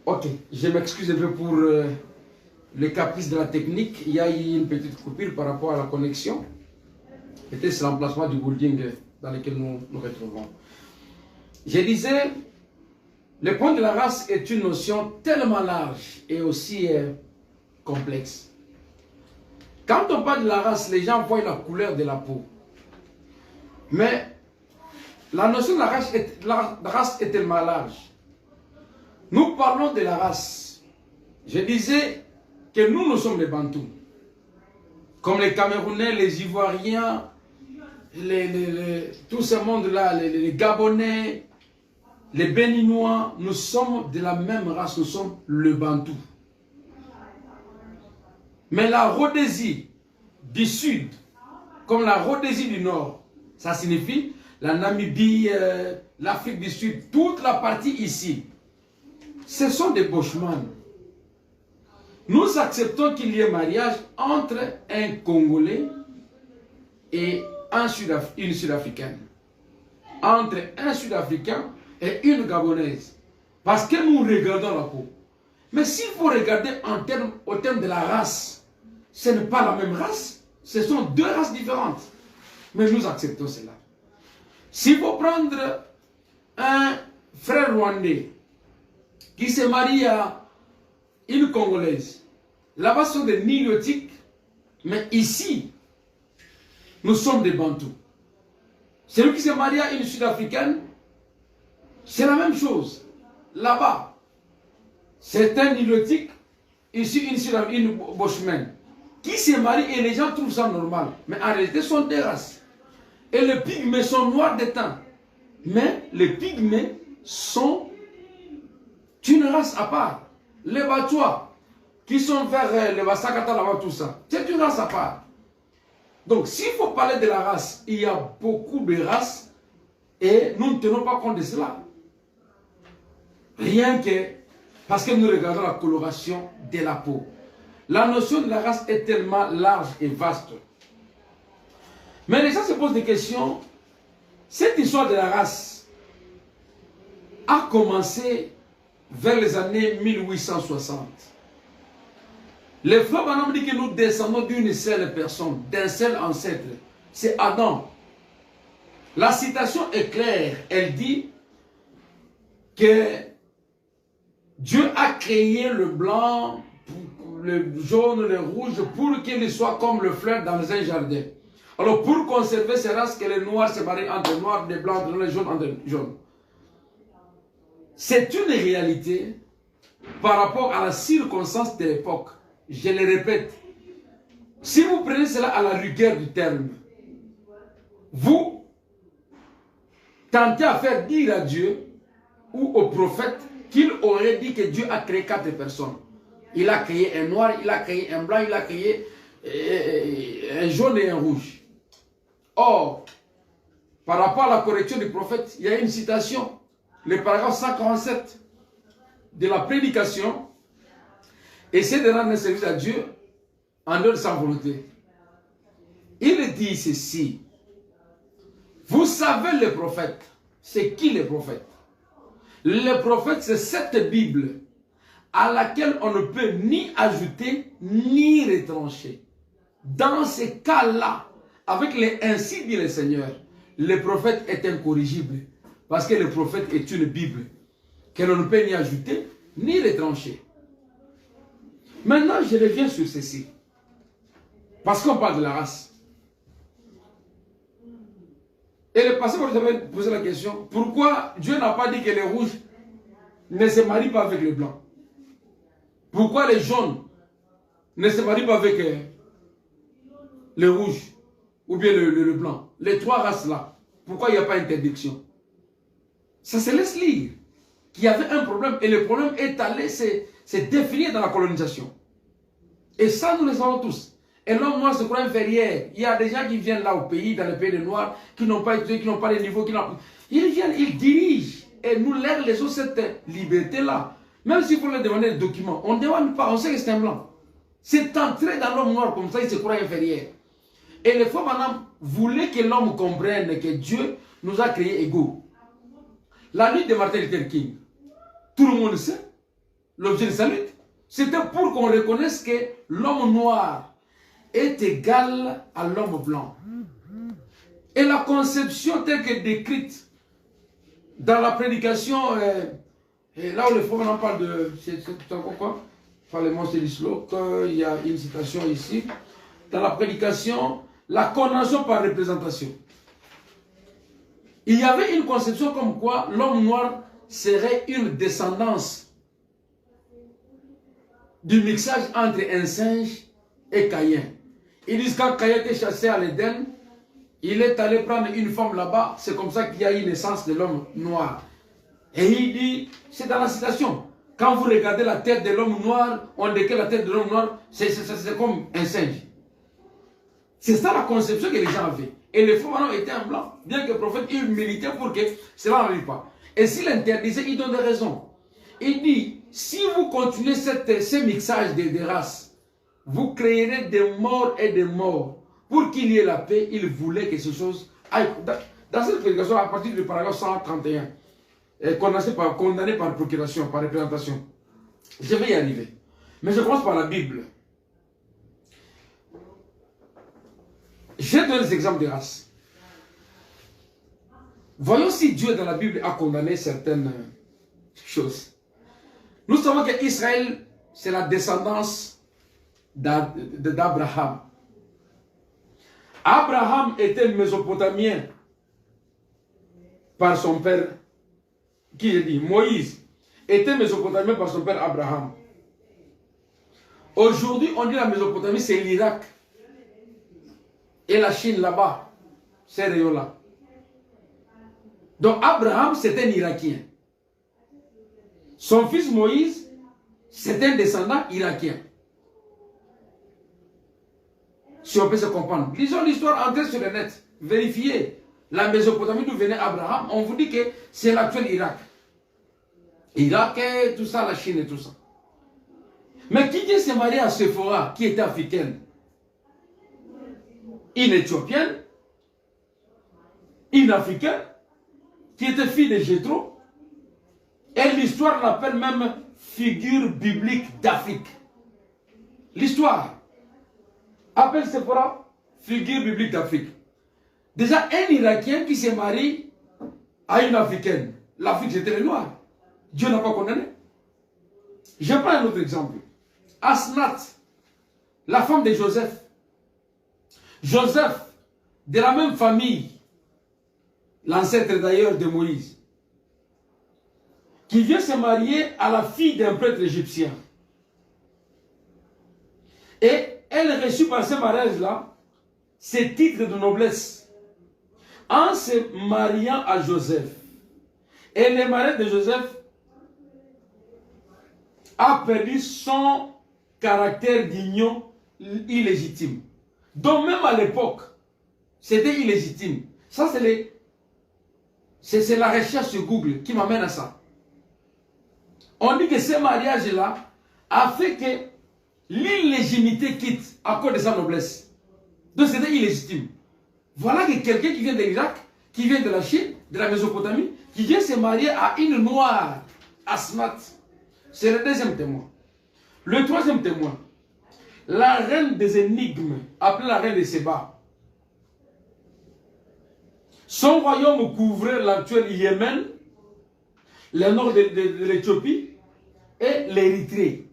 Ok, je m'excuse un peu pour les caprices de la technique. Il y a eu une petite coupure par rapport à la connexion. Peut-être c'est l'emplacement du building dans lequel nous nous retrouvons. Je disais, le point de la race est une notion tellement large et aussi complexe. Quand on parle de la race, les gens voient la couleur de la peau. Mais la notion de la race est tellement large. Nous parlons de la race. Je disais que nous sommes les Bantous. Comme les Camerounais, les Ivoiriens, tout ce monde-là, les Gabonais, les Béninois, nous sommes de la même race, nous sommes le Bantou. Mais la Rhodésie du Sud, comme la Rhodésie du Nord, ça signifie la Namibie, l'Afrique du Sud, toute la partie ici, ce sont des Bushman. Nous acceptons qu'il y ait mariage entre un Congolais et une Sud-Africaine. Entre un Sud-Africain et une Gabonaise. Parce que nous regardons la peau. Mais s'il faut regarder au terme de la race, ce n'est pas la même race. Ce sont deux races différentes. Mais nous acceptons cela. S'il faut prendre un frère rwandais qui se marie à une Congolaise, là-bas ce sont des Nilotiques, mais ici, nous sommes des Bantous. Celui qui se marie à une Sud-Africaine, c'est la même chose. Là-bas, c'est un Nilotique, ici une Bushman, qui se marie et les gens trouvent ça normal. Mais en réalité, ce sont des races. Et les pygmées sont noirs de teint. Mais les pygmées sont une race à part. Les Batois, qui sont vers les Bassakata, là-bas, tout ça, c'est une race à part. Donc, s'il faut parler de la race, il y a beaucoup de races et nous ne tenons pas compte de cela. Rien que parce que nous regardons la coloration de la peau. La notion de la race est tellement large et vaste. Mais les gens se posent des questions. Cette histoire de la race a commencé vers les années 1860. Les frères Branham dit que nous descendons d'une seule personne, d'un seul ancêtre. C'est Adam. La citation est claire. Elle dit que Dieu a créé le blanc, le jaune, le rouge, pour qu'il soit comme le fleur dans un jardin. Alors, pour conserver ces races, que les noirs se marient entre les noirs, les blancs entre les jaunes, entre les jaunes. C'est une réalité par rapport à la circonstance de l'époque. Je le répète. Si vous prenez cela à la rigueur du terme, vous tentez à faire dire à Dieu ou au prophète qu'il aurait dit que Dieu a créé 4 personnes. Il a créé un noir, il a créé un blanc, il a créé un jaune et un rouge. Or, par rapport à la correction du prophète, il y a une citation, le paragraphe 147 de la prédication, essaie de rendre un service à Dieu en dehors de sa volonté. Il dit ceci, vous savez le prophète, c'est qui le prophète? Le prophète, c'est cette Bible à laquelle on ne peut ni ajouter ni retrancher. Dans ces cas-là, avec les ainsi dit le Seigneur, le prophète est incorrigible. Parce que le prophète est une Bible que l'on ne peut ni ajouter ni retrancher. Maintenant, je reviens sur ceci. Parce qu'on parle de la race. Et le passé, vous avez posé la question, pourquoi Dieu n'a pas dit que les rouges ne se marient pas avec les blancs? Pourquoi les jaunes ne se marient pas avec les rouges ou bien le blanc? Les 3 races-là, pourquoi il n'y a pas d'interdiction? Ça se laisse lire qu'il y avait un problème et le problème est allé se définir dans la colonisation. Et ça, nous le savons tous. Et l'homme noir se croit inférieur. Il y a des gens qui viennent là au pays, dans les pays des Noirs, qui n'ont pas étudié, qui n'ont pas les niveaux, ils viennent, ils dirigent. Et nous leur laissons cette liberté-là. Même s'il faut leur demander des documents, on ne demande pas, on sait que c'est un blanc. C'est entré dans l'homme noir comme ça, il se croit inférieur. Et les femmes maintenant voulaient que l'homme comprenne que Dieu nous a créés égaux. La lutte de Martin Luther King, tout le monde sait. l'objet de sa lutte. C'était pour qu'on reconnaisse que l'homme noir est égal à l'homme blanc. Et la conception telle que décrite dans la prédication, et là où les frères en parlent de... C'est encore quoi? Parlement Célislo, il y a une citation ici. Dans la prédication, la condamnation par représentation. Il y avait une conception comme quoi l'homme noir serait une descendance du mixage entre un singe et Caïn. Ils disent quand Caïn était chassé à l'Éden, il est allé prendre une femme là-bas, c'est comme ça qu'il y a eu naissance de l'homme noir. Et il dit, c'est dans la citation, quand vous regardez la tête de l'homme noir, on dit que la tête de l'homme noir, c'est comme un singe. C'est ça la conception que les gens avaient. Et le faux maintenant était un blanc, bien que le prophète il militait pour que cela n'arrive pas. Et s'il interdisait, il donne des raisons. Il dit, si vous continuez ce mixage de races, vous créerez des morts et des morts. Pour qu'il y ait la paix, il voulait que ces choses aillent. Dans cette prédication, à partir du paragraphe 131, condamné par procuration, par représentation. Je vais y arriver. Mais je commence par la Bible. Je donne des exemples de races. Voyons si Dieu dans la Bible a condamné certaines choses. Nous savons qu'Israël, c'est la descendance d'Abraham. Abraham était mésopotamien par son père, qui j'ai dit, Moïse était mésopotamien par son père Abraham. Aujourd'hui, on dit la Mésopotamie, c'est l'Irak. Et la Chine là-bas, ces rayons-là. Donc Abraham, c'était un Irakien. Son fils Moïse, c'est un descendant irakien. Si on peut se comprendre. Lisons l'histoire, entrez sur le net. Vérifiez. La Mésopotamie d'où venait Abraham, on vous dit que c'est l'actuel Irak. Irak et tout ça, la Chine et tout ça. Mais qui dit s'est marié à Sephora, qui était africaine? Une éthiopienne, une africaine, qui était fille de Jéthro. Et l'histoire l'appelle même figure biblique d'Afrique. L'histoire appelle Sephora figure biblique d'Afrique. Déjà, un Irakien qui s'est marié à une Africaine. L'Afrique, c'était les Noirs. Dieu n'a pas condamné. Je prends un autre exemple. Asnat, la femme de Joseph. Joseph, de la même famille, l'ancêtre d'ailleurs de Moïse, qui vient se marier à la fille d'un prêtre égyptien. Et elle reçut par ce mariage-là ses titres de noblesse en se mariant à Joseph. Et le mariage de Joseph a perdu son caractère d'union illégitime. Donc même à l'époque, c'était illégitime. Ça, c'est la recherche sur Google qui m'amène à ça. On dit que ce mariage-là a fait que l'illégitimité quitte à cause de sa noblesse. Donc c'était illégitime. Voilà que quelqu'un qui vient de l'Irak, qui vient de la Chine, de la Mésopotamie, qui vient se marier à une noire, Asmat. C'est le deuxième témoin. Le troisième témoin, la reine des énigmes, appelée la reine de Séba. Son royaume couvrait l'actuel Yémen, le nord de l'Éthiopie et l'Érythrée.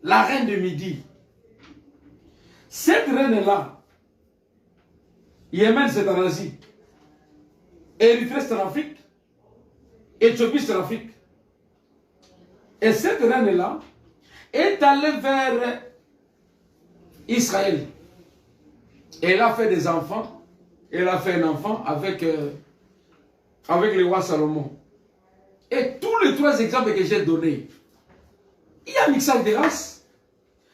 La reine de Midi. Cette reine-là, Yémen c'est en Asie, Érythrée c'est en Afrique, Éthiopie c'est en Afrique. Et cette reine-là est allée vers Israël. Elle a fait des enfants. Elle a fait un enfant avec le roi Salomon. Et tous les trois exemples que j'ai donnés, il y a un mixage de races.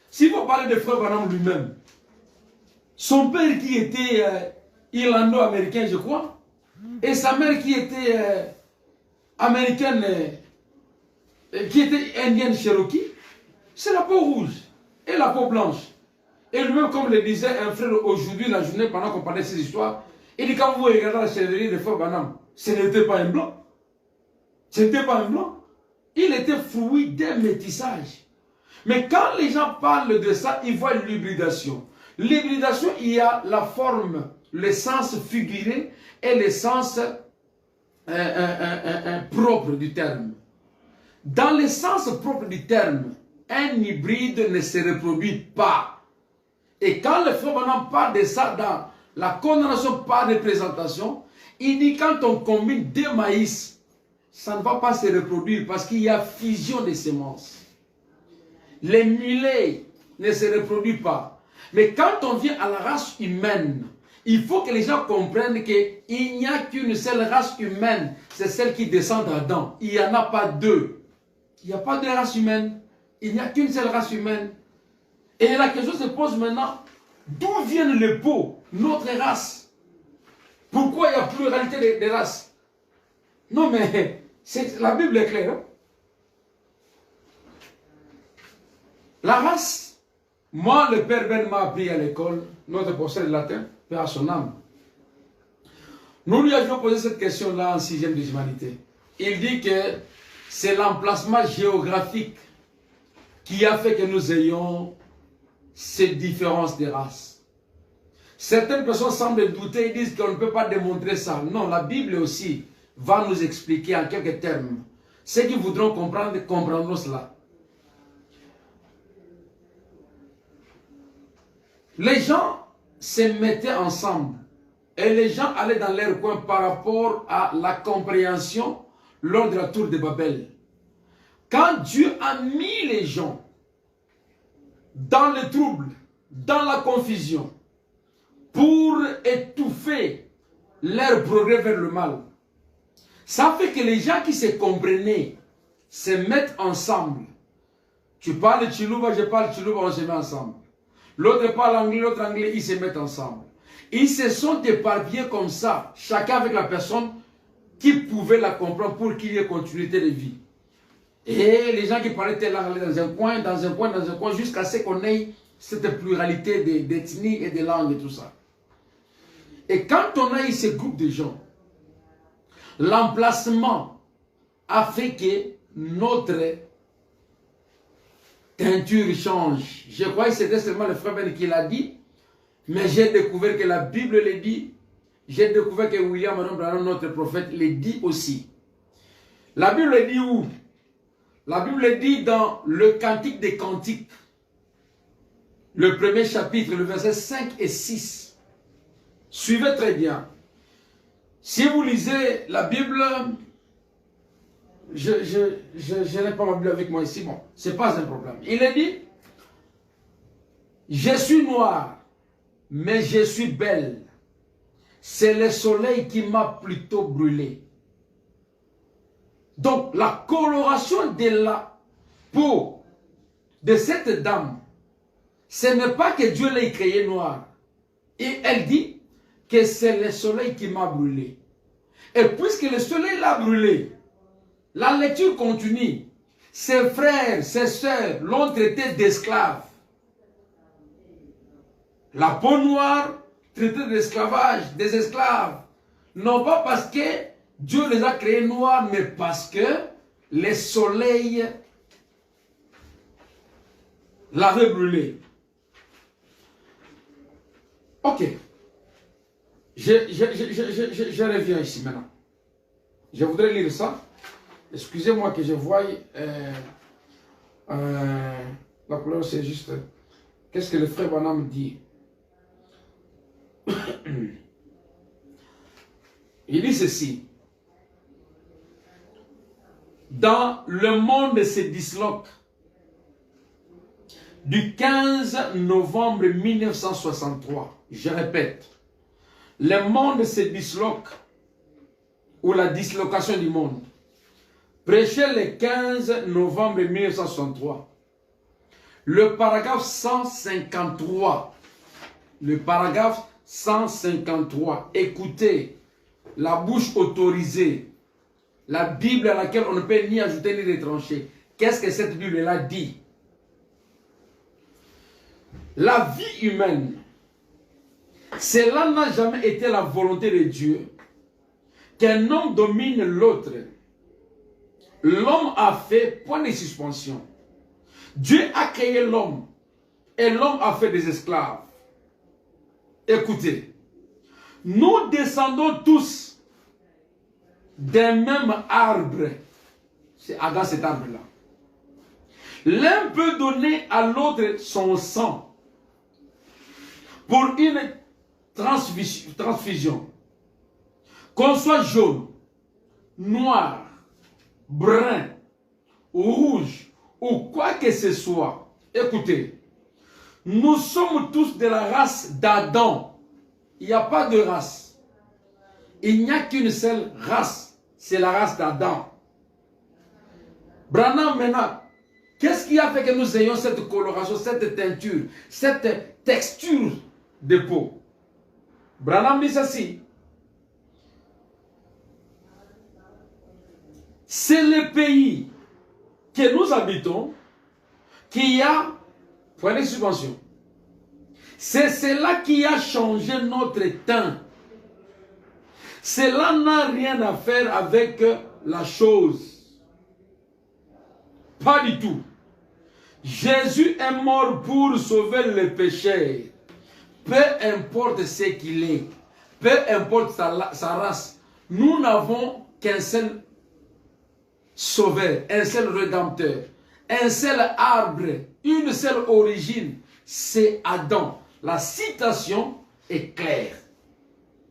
Si vous parlez de Frère Branham lui-même, son père qui était irlando-américain, je crois, et sa mère qui était américaine, qui était indienne Cherokee, c'est la peau rouge et la peau blanche. Et lui-même, comme le disait un frère aujourd'hui, la journée, pendant qu'on parlait de ces histoires, il dit quand vous regardez la chevalerie de Frère Branham, ce n'était pas un blanc. Ce n'était pas un blanc. Il était fruit d'un métissage. Mais quand les gens parlent de ça, ils voient l'hybridation. L'hybridation, il y a la forme, le sens figuré et le sens propre du terme. Dans le sens propre du terme, un hybride ne se reproduit pas. Et quand le frère Branham parle de ça dans la condamnation par représentation, il dit quand on combine deux maïs, ça ne va pas se reproduire parce qu'il y a fusion des semences. Les mulets ne se reproduisent pas. Mais quand on vient à la race humaine, il faut que les gens comprennent qu'il n'y a qu'une seule race humaine, c'est celle qui descend d'Adam. Il n'y en a pas deux. Il n'y a pas de race humaine. Il n'y a qu'une seule race humaine. Et la question se pose maintenant, d'où viennent les peaux, notre race? Pourquoi il y a pluralité de races? Non mais, la Bible est claire. Hein? La race, moi le père Ben m'a appris à l'école, notre professeur de latin, père à son âme. Nous lui avions posé cette question-là en 6e de humanité. Il dit que c'est l'emplacement géographique qui a fait que nous ayons ces différences de races. Certaines personnes semblent douter et disent qu'on ne peut pas démontrer ça. Non, la Bible aussi va nous expliquer en quelques termes. Ceux qui voudront comprendre, comprendront cela. Les gens se mettaient ensemble et les gens allaient dans leur coin par rapport à la compréhension lors de la tour de Babel. Quand Dieu a mis les gens dans le trouble, dans la confusion, pour étouffer leur progrès vers le mal, ça fait que les gens qui se comprenaient se mettent ensemble. Tu parles Chiluba, je parle Chiluba, on se met ensemble. L'autre parle anglais, l'autre anglais, ils se mettent ensemble. Ils se sont éparpillés comme ça, chacun avec la personne qui pouvait la comprendre pour qu'il y ait continuité de vie. Et les gens qui parlaient telle langue allaient dans un coin, dans un coin, dans un coin, jusqu'à ce qu'on ait cette pluralité d'ethnies et de langues et tout ça. Et quand on a eu ce groupe de gens, l'emplacement a fait que notre teinture change. Je crois que c'était seulement le frère Ben qui l'a dit, mais j'ai découvert que la Bible le dit. J'ai découvert que William Branham, notre prophète, le dit aussi. La Bible le dit où? La Bible le dit dans le Cantique des Cantiques, le premier chapitre, le verset 5 et 6. Suivez très bien. Si vous lisez la Bible, je n'ai pas ma Bible avec moi ici, bon, ce n'est pas un problème. Il est dit, je suis noir, mais je suis belle. C'est le soleil qui m'a plutôt brûlé. Donc, la coloration de la peau de cette dame, ce n'est pas que Dieu l'ait créé noir. Et elle dit que c'est le soleil qui m'a brûlé. Et puisque le soleil l'a brûlé, la lecture continue. Ses frères, ses sœurs l'ont traité d'esclave. La peau noire, traitée d'esclavage, des esclaves. Non pas parce que Dieu les a créés noirs, mais parce que le soleil l'avait brûlé. Ok. Je reviens ici maintenant. Je voudrais lire ça. Excusez-moi que je voie la couleur, c'est juste. Qu'est-ce que le frère Branham dit? Il dit ceci. Dans le monde se disloque du 15 novembre 1963. Je répète. Le monde se disloque, ou la dislocation du monde. Prêché le 15 novembre 1963. Le paragraphe 153. Le paragraphe 153. Écoutez, la bouche autorisée. La Bible à laquelle on ne peut ni ajouter ni retrancher. Qu'est-ce que cette Bible-là dit? La vie humaine, cela n'a jamais été la volonté de Dieu qu'un homme domine l'autre L'homme a fait point de suspension. Dieu a créé l'homme et l'homme a fait des esclaves. Écoutez, nous descendons tous d'un même arbre. C'est dans cet arbre-là. L'un peut donner à l'autre son sang pour une transfusion. Qu'on soit jaune, noir, brun, rouge ou quoi que ce soit. Écoutez, nous sommes tous de la race d'Adam. Il n'y a pas de race. Il n'y a qu'une seule race. C'est la race d'Adam. Branham maintenant, qu'est-ce qui a fait que nous ayons cette coloration, cette teinture, cette texture de peau? Branham dit ceci. C'est le pays que nous habitons qui a point de subvention. C'est cela qui a changé notre teint. Cela n'a rien à faire avec la chose. Pas du tout. Jésus est mort pour sauver les pécheurs. Peu importe ce qu'il est, peu importe sa race, nous n'avons qu'un seul sauveur, un seul rédempteur, un seul arbre, une seule origine, c'est Adam. La citation est claire,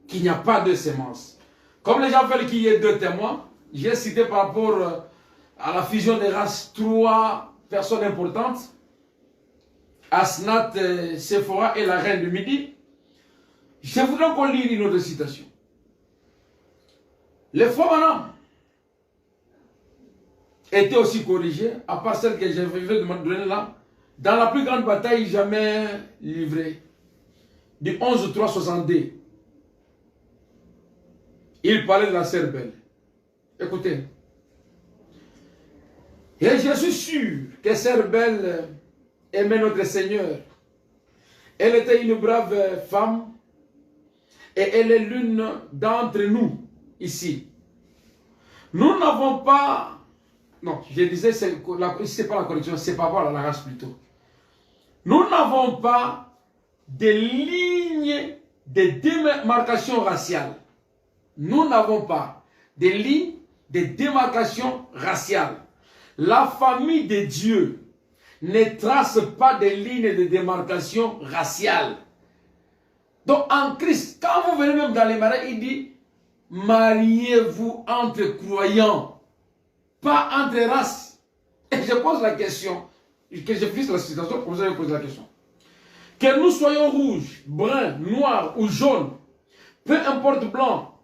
qu'il n'y a pas de sémence. Comme les gens veulent qu'il y ait deux témoins, j'ai cité par rapport à la fusion des races trois personnes importantes, Asnat, Sephora et la reine du Midi. Je voudrais qu'on lise une autre citation. Les faux bonhommes étaient aussi corrigés, à part celle que je vais vous donner là, dans la plus grande bataille jamais livrée, du 11-3-62. Il parlait de la sœur belle. Écoutez. Et je suis sûr que sœur belle aimait notre Seigneur. Elle était une brave femme et elle est l'une d'entre nous ici. Nous n'avons pas, non, je disais, c'est pas la correction, c'est pas voir la race plutôt. Nous n'avons pas de lignes de démarcation raciale. Nous n'avons pas de lignes de démarcation raciale. La famille de Dieu ne trace pas de lignes de démarcation raciale. Donc en Christ, quand vous venez même dans les mariages, il dit, mariez-vous entre croyants, pas entre races. Et je pose la question, que je fixe la citation, comme vous avez posé la question. Que nous soyons rouges, bruns, noirs ou jaunes, peu importe blanc,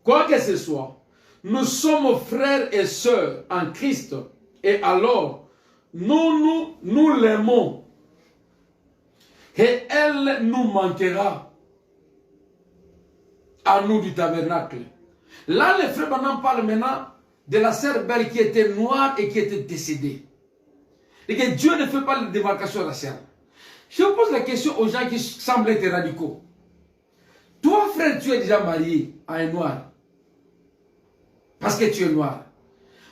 quoi que ce soit, nous sommes frères et sœurs en Christ. Et alors, nous l'aimons. Et elle nous manquera à nous du tabernacle. Là, les frères maintenant parlent maintenant de la sœur belle qui était noire et qui était décédée. Et que Dieu ne fait pas de démarcation raciale. Je pose la question aux gens qui semblent être radicaux. Toi, frère, tu es déjà marié à un noir. Parce que tu es noir.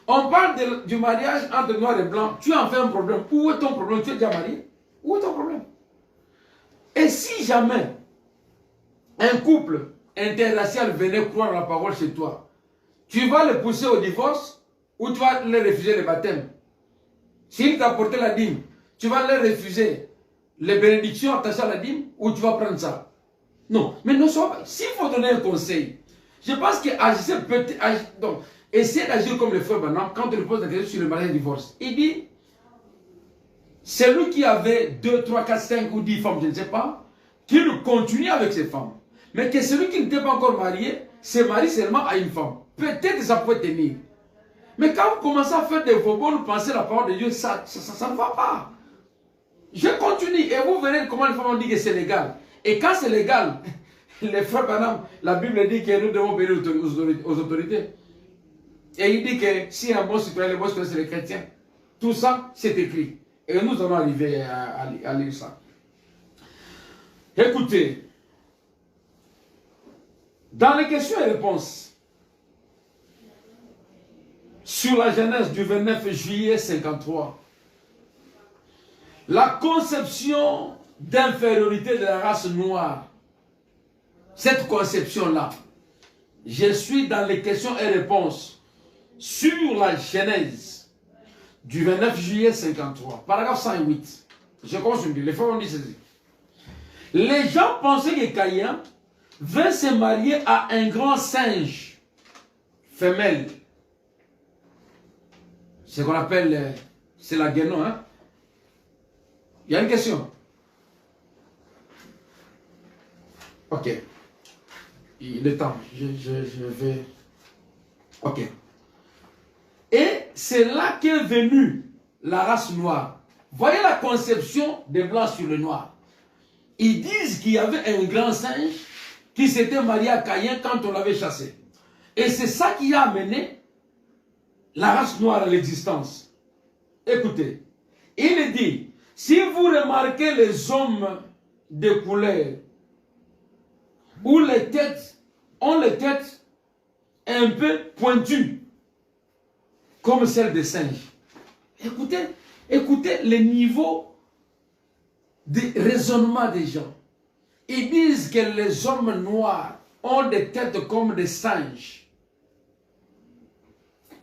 On parle du mariage entre noir et blanc. Tu en fais un problème. Où est ton problème? Tu es déjà marié? Où est ton problème? Et si jamais un couple interracial venait croire la parole chez toi, tu vas le pousser au divorce ou tu vas leur refuser le baptême? S'il t'a apporté la dîme, tu vas leur refuser les bénédictions attachées à la dîme ou tu vas prendre ça? Non. Mais non, s'il faut donner un conseil, je pense que agissez peut-être. Donc, essayez d'agir comme le frère Branham quand il pose la question sur le mariage et le divorce. Il dit, celui qui avait 2, 3, 4, 5 ou 10 femmes, je ne sais pas, qu'il continue avec ses femmes. Mais que celui qui n'était pas encore marié se marie seulement à une femme. Peut-être que ça peut tenir. Mais quand vous commencez à faire des vos bonnes pensées, la parole de Dieu, ça ne va pas. Je continue et vous verrez comment les femmes ont dit que c'est légal. Et quand c'est légal, les frères Branham, la Bible dit que nous devons obéir aux autorités. Et il dit que si un bon citoyen, le bon citoyen, c'est les chrétiens. Tout ça, c'est écrit. Et nous allons arriver à lire ça. Écoutez, dans les questions et réponses, sur la Genèse du 29 juillet 53. La conception d'infériorité de la race noire. Cette conception-là. Je suis dans les questions et réponses sur la Genèse du 29 juillet 53. Paragraphe 108. Je commence une les femmes ont dit ceci. Les gens pensaient que Caïn vint se marier à un grand singe femelle. Ce qu'on appelle, c'est la guénon, hein? Il y a une question. Ok. Il est temps. Je vais... Ok. Et c'est là qu'est venue la race noire. Voyez la conception des blancs sur le noir. Ils disent qu'il y avait un grand singe qui s'était marié à Caïn quand on l'avait chassé. Et c'est ça qui a amené la race noire à l'existence. Écoutez, il dit, si vous remarquez les hommes de couleur, où les têtes ont les têtes un peu pointues, comme celles des singes. Écoutez le niveau de raisonnement des gens. Ils disent que les hommes noirs ont des têtes comme des singes.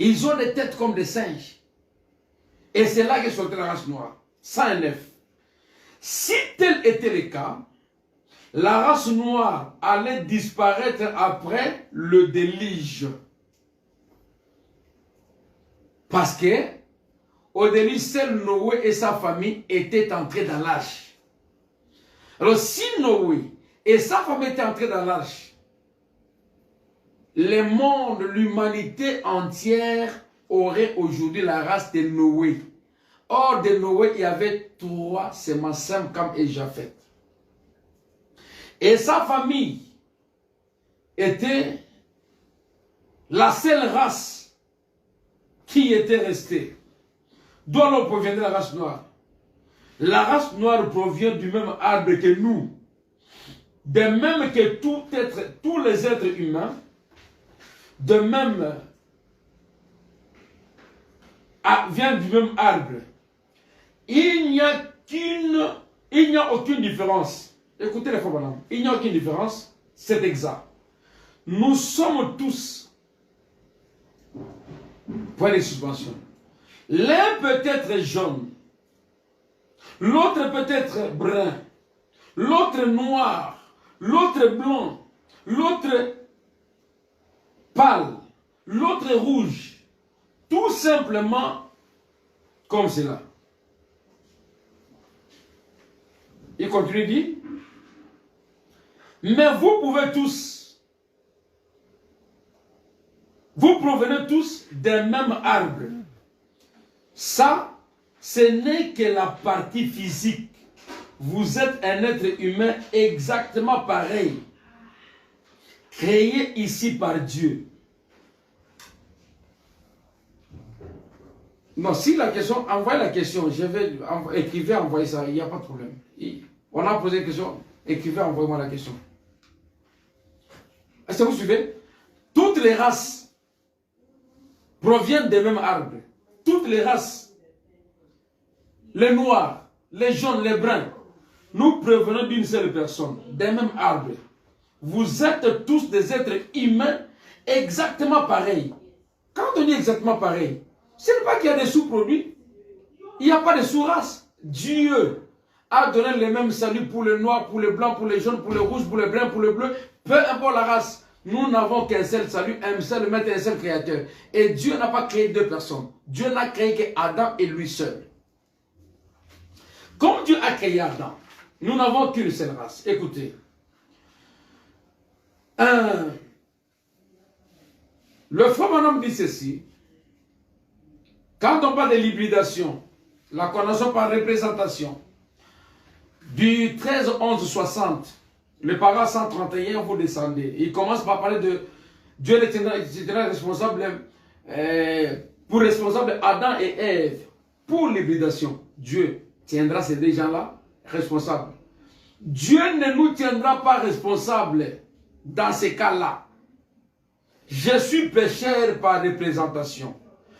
Ils ont des têtes comme des singes. Et c'est là qu'est sortie la race noire. 109. Si tel était le cas, la race noire allait disparaître après le déluge. Parce que, au déluge, seul Noé et sa famille étaient entrés dans l'arche. Alors, si Noé et sa famille étaient entrés dans l'arche, le monde, l'humanité entière aurait aujourd'hui la race de Noé. Hors de Noé, il y avait 3 semences, Sem, Cam et Japheth. Et sa famille était la seule race qui était restée. D'où alors proviendrait la race noire? La race noire provient du même arbre que nous. De même que tous les êtres humains, de même, vient du même arbre. Il n'y a aucune différence. Écoutez les femmes, il n'y a aucune différence, c'est exact. Nous sommes tous, point de suspension. L'un peut être jaune, l'autre peut être brun, l'autre noir, l'autre blanc, l'autre pâle, l'autre rouge. Tout simplement comme cela. Il continue, dit, mais vous pouvez tous, vous provenez tous d'un même arbre. Ça, ce n'est que la partie physique. Vous êtes un être humain exactement pareil, créé ici par Dieu. Non, si la question, envoyez la question, je vais écrivez, envoyez ça, il n'y a pas de problème. On a posé une question, écrivez, envoyez-moi la question. Est-ce que vous suivez? Toutes les races proviennent des mêmes arbres. Toutes les races, les noirs, les jaunes, les bruns, nous provenons d'une seule personne, des mêmes arbres. Vous êtes tous des êtres humains exactement pareils. Quand on dit exactement pareil, ce n'est pas qu'il y a des sous-produits. Il n'y a pas de sous-races. Dieu a donné le même salut pour les noirs, pour les blancs, pour les jaunes, pour les rouges, pour les bruns, pour les bleus. Peu importe la race. Nous n'avons qu'un seul salut, un seul maître, un seul créateur. Et Dieu n'a pas créé deux personnes. Dieu n'a créé qu'Adam et lui seul. Comme Dieu a créé Adam, nous n'avons qu'une seule race. Écoutez. Le frère Bonhomme dit ceci. Quand on parle de l'hybridation, la connaissance par représentation, du 13-11-60, le paragraphe 131, vous descendez. Il commence par parler de Dieu le tiendra responsable, pour responsable Adam et Ève. Pour l'hybridation, Dieu tiendra ces deux gens-là responsables. Dieu ne nous tiendra pas responsables dans ces cas-là. Je suis pécheur par représentation.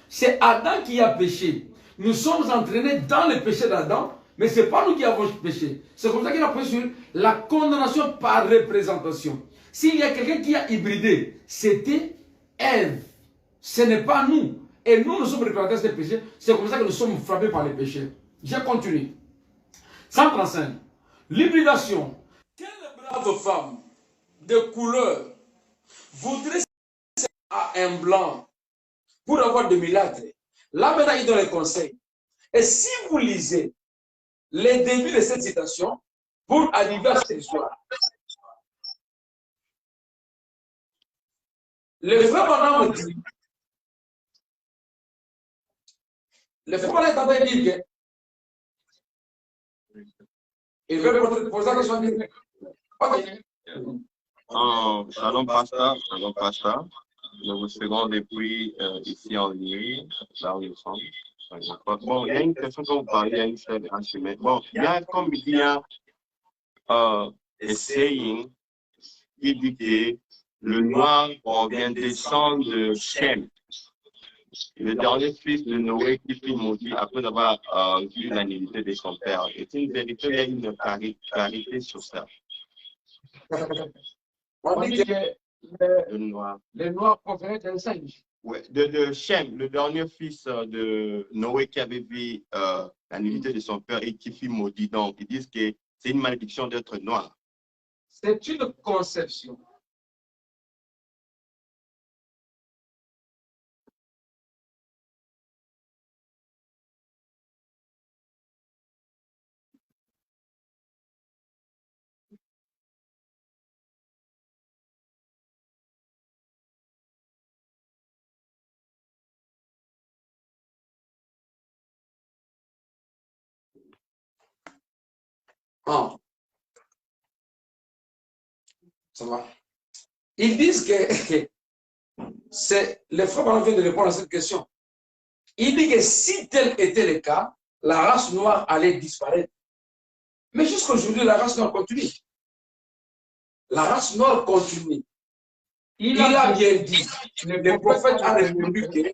C'est Adam qui a péché. Nous sommes entraînés dans le péché d'Adam, mais ce n'est pas nous qui avons péché. C'est comme ça qu'il a pris sur la condamnation par représentation. S'il y a quelqu'un qui a hybridé, c'était Ève. Ce n'est pas nous. Et nous sommes représentés de péché. C'est comme ça que nous sommes frappés par les péchés. Je continue. 135. L'hybridation. Quelle brave femme de couleur voudrait à un blanc pour avoir de milâtre? Là maintenant, il donne les conseils. Et si vous lisez les débuts de cette citation pour arriver à cette histoire, le frère Branham dit, le frère Branham est en train de dire que il veut poser la question. Ok. Shalom pasteur. Nous vous suivons depuis ici en ligne, là où nous sommes. Bon, il y a une question que vous parlez, il y a une seule assumée. Bon, il y a comme il y a un saying qui dit que le noir vient descendre de Shem, le dernier fils de Noé qui fut maudit après avoir vu la nullité de son père. C'est une vérité, il y a une clarité sur ça. On dit que le noir provenait d'un singe. Ouais, de Shem, le dernier fils de Noé qui avait vu la nullité de son père et qui fut maudit. Donc, ils disent que c'est une malédiction d'être noir. C'est une conception. Ah. Ça va. Ils disent que c'est les frères viennent de répondre à cette question. Il dit que si tel était le cas, la race noire allait disparaître. Mais jusqu'à aujourd'hui, la race noire continue. La race noire continue. Il a bien dit, le prophète a répondu que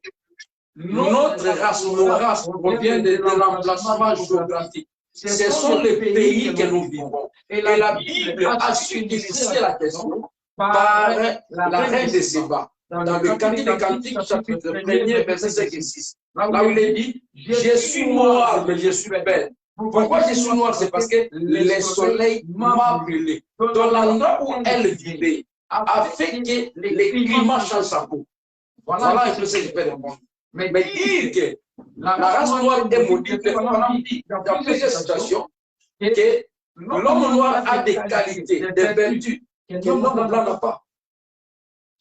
notre race, nos races provient de l'emplacement géographique. Ce sont les pays que nous vivons. Et la Bible a su illustrer la question par la reine de Séba. Dans le Cantique des Cantiques, chapitre 1er, verset 5 et 6. Là où il est dit, je suis noir, mais je suis belle. Pourquoi je suis noir? C'est parce que le soleil m'a brûlé. Dans l'endroit où elle vivait, a fait que les climats changent sa peau. Voilà un peu ce que je peux répondre. Mais dire que la race noire est maudite, dans plusieurs situations, que l'homme noir a des qualités, des vertus que l'homme blanc n'a pas.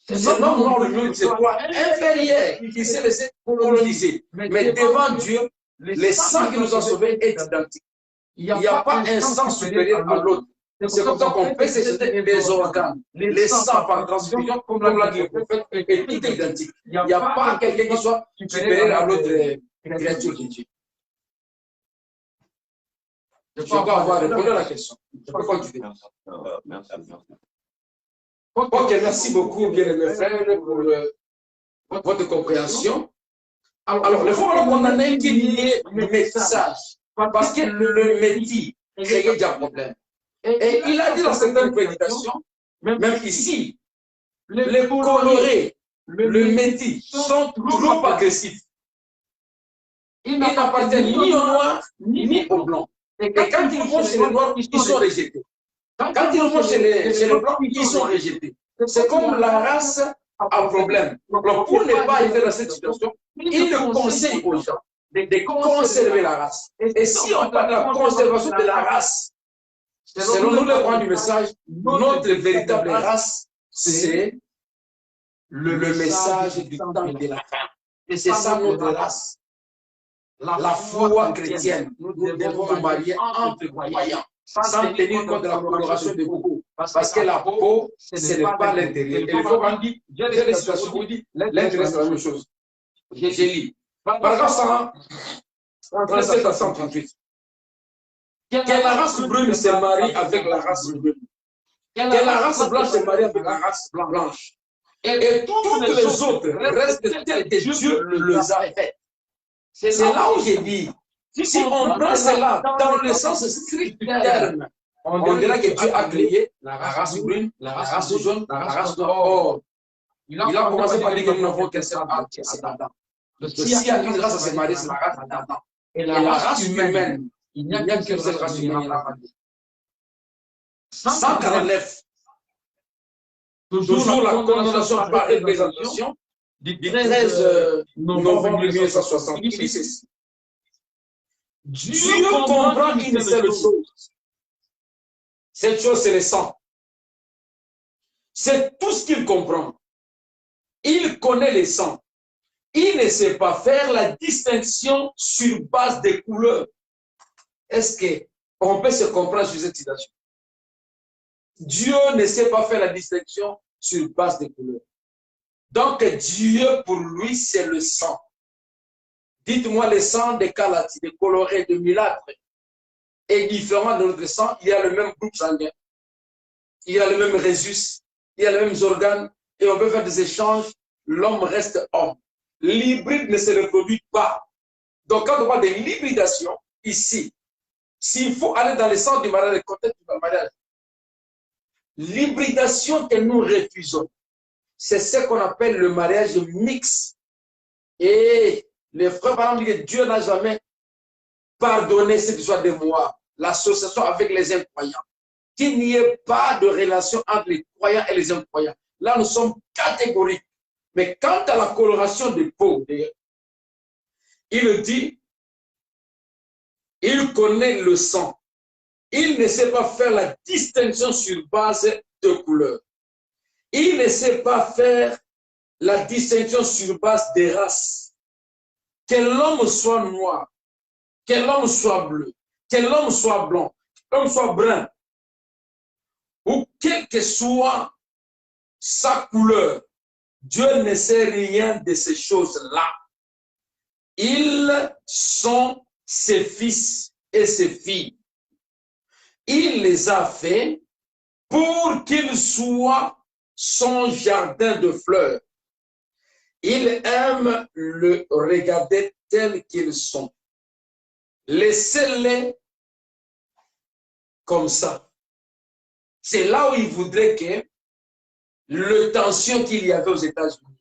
C'est l'homme noir, le c'est quoi? Inférieur, qui s'est laissé coloniser. Mais devant Dieu, le sang qui nous a sauvés est identique. Il n'y a pas un sang supérieur à l'autre. C'est comme ça qu'on peut s'échanger des organes. Les sangs par transfusion, comme l'a dit le prophète, est tout identique. Il n'y a pas quelqu'un qui soit supérieur à l'autre créature de Dieu. Je crois avoir répondu à la question. Je peux continuer. Merci. Ok, merci beaucoup, bien-aimés frères, pour votre compréhension. Alors, le fond, on en a un qui lié le message. Parce que le métier créait déjà un problème. Et il a dit dans certaines prédications, même ici, les colorés, le métis sont toujours agressifs. Ils n'appartiennent ni aux noirs, ni aux blancs. Et quand ils vont chez les noirs, ils sont rejetés. Quand ils vont chez les blancs, ils sont rejetés. C'est comme la race a problème. Donc, pour ne pas arriver dans cette situation, il conseille aux gens de conserver la race. Et si on parle de la conservation de la race, selon nous, le point du message, notre véritable race, c'est le message du temps de la fin. Et c'est ça notre race. La foi chrétienne. Nous devons nous marier entre croyants, sans tenir compte de la coloration de peau. Parce que la peau, ce n'est pas l'intérieur. Et il faut qu'on dise, j'ai des situations où on dit, l'intérieur, c'est la même chose. J'ai lu. Paragraphe 137 à 138. Que la race brune se marie avec la race brune. Que la race blanche se marie avec la race blanche. Et toutes les autres restent telles que Dieu les a faites. C'est là où j'ai dit, si on prend cela dans le sens strict du terme, on dirait que Dieu a créé la race brune, la race jaune, la race noire. Il a commencé par dire que nous n'avons qu'un seul âme, c'est Adam. Donc s'il y a une race à se marier, c'est la race d'Adam. Et la race humaine, il n'y a qu'une seule race humaine, il y en a 149. Toujours la condamnation par représentation du 13 novembre 1960. Il dit ceci. Dieu comprend une seule chose. Cette chose, c'est le sang. C'est tout ce qu'il comprend. Il connaît le sang. Il ne sait pas faire la distinction sur base des couleurs. Est-ce qu'on peut se comprendre sur cette situation? Dieu ne sait pas faire la distinction sur base des couleurs. Donc, Dieu, pour lui, c'est le sang. Dites-moi, le sang des Calatis, des colorés, de mulâtres, est différent de notre sang. Il y a le même groupe sanguin. Il y a le même résus. Il y a les mêmes organes. Et on peut faire des échanges. L'homme reste homme. L'hybride ne se reproduit pas. Donc, quand on parle de l'hybridation, ici, s'il faut aller dans le sens du mariage, le contexte du mariage, l'hybridation que nous refusons, c'est ce qu'on appelle le mariage mixte. Et les frères, par exemple, disent que Dieu n'a jamais pardonné ce qui soit de moi, l'association avec les incroyants. Qu'il n'y ait pas de relation entre les croyants et les incroyants. Là, nous sommes catégoriques. Mais quant à la coloration de peau, il dit, il connaît le sang. Il ne sait pas faire la distinction sur base de couleur. Il ne sait pas faire la distinction sur base des races. Que l'homme soit noir, que l'homme soit bleu, que l'homme soit blanc, que l'homme soit brun, ou quelle que soit sa couleur, Dieu ne sait rien de ces choses-là. Ils sont ses fils et ses filles. Il les a faits pour qu'ils soient son jardin de fleurs. Il aime le regarder tels qu'ils sont. Laissez-les comme ça. C'est là où il voudrait que le tension qu'il y avait aux États-Unis,